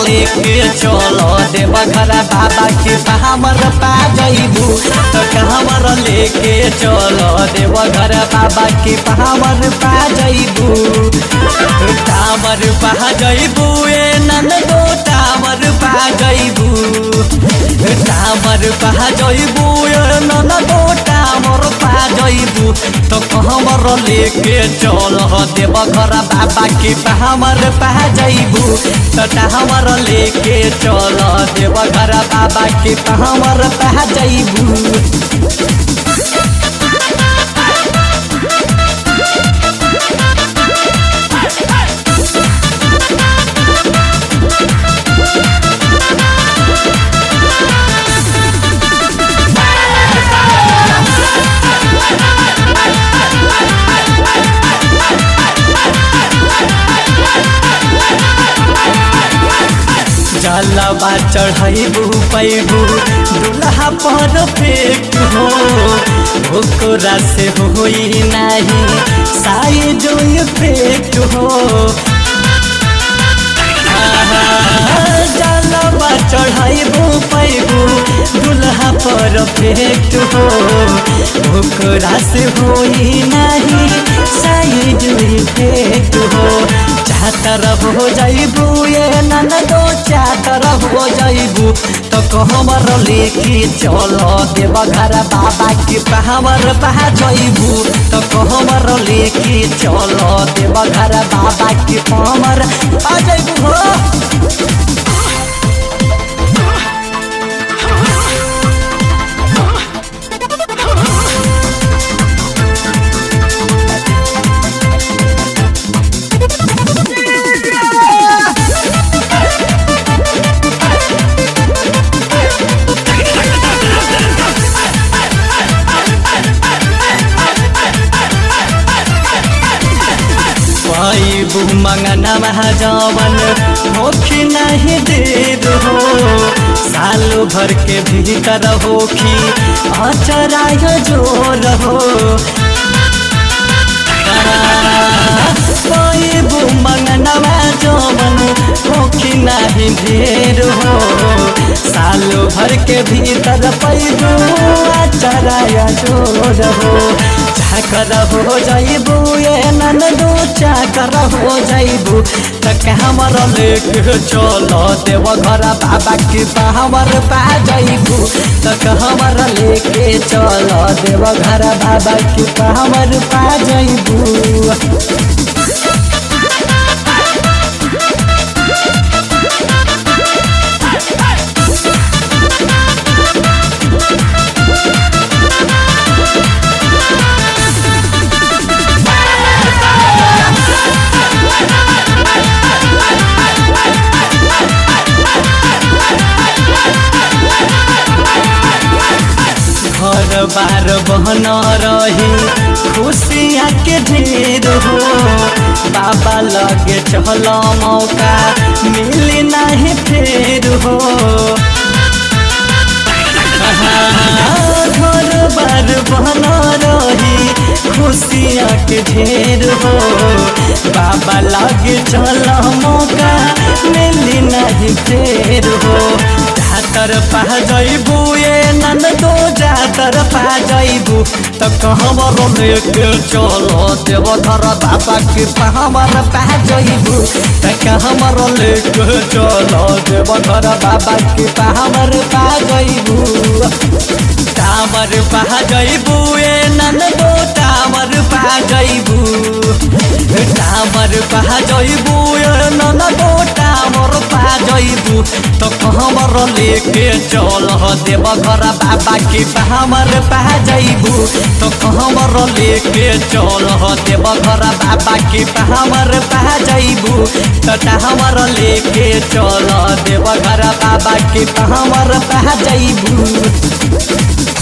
लेके चलो देवघर बाबा के हमर पा जइबू तो कांवर लेके चलो देवघर बाबा के हमर पा जइबू कांवर पा जइबू ए ननदो कांवर पा जइबू कांवर पा जइबू ए ननदो कांवर पा जइबू तो कांवर लेके चलो देवघर बाबा के हमर पा जइबू तो कांवर लेके चलो देवघर बाबा के हमर पा जइबू। जलवा चढ़ैबू पैबू दुल्हा परफेक्ट हो ओकरा से होई नहीं साइड इफेक्ट हो जलवा चढ़ैबू पैबू दुल्हा परफेक्ट हो ओकरा से होई नहीं साइड इफेक्ट हो चाहतर हो जाइबू ये ननदो चाहतर हो जाइबू तो कहमर लेके चलो देवघर बाबा के हमर पा जइबू तो कहमर लेके चलो देवघर बाबा के हमर पा जइबू हो। पैबू मंगना जवन होखी नहीं देर हो साल भर के भीतर होखी अचराय जोर हो पैबू मंगना जवन होखी नहीं देर हो साल भर के भीतर पैबू अचराय जोर हो चाकर हो जाइबू ये ननदो चाकर हो जाइबू तक हमर लेके चलो देवघर बाबा के हमर पा जाइबू तक हमर लेके चलो देवघर बाबा के हमर पा जाइबू। घर बार बहन रही खुशियाँ के ढेर हो बाबा लगे चलो मौका मिली नहीं फेर हो घर बार बहन रही खुशियाँ के ढेर हो बाबा लगे चलो मौका मिली नहीं फेर हो जातर पा जइबू ये ननदो जातर पा जइबू तो कहमर लेके चलो देवघर बाबा के हमर पा जइबू तो कहमर लेके चलो देवघर बाबा के हमर पा जइबू कांवर पा जइबू ये ननदो कांवर पा जइबू कांवर पा जइबू ये ननदो कांवर पा जइबू तो कहमर लेके चलो देवघर बाबा के हमर पा जइबू तो कहमर लेके चलो देवघर बाबा के हमर पा जइबू तो हमर लेके चलो देवघर बाबा के हमर पा जइबू।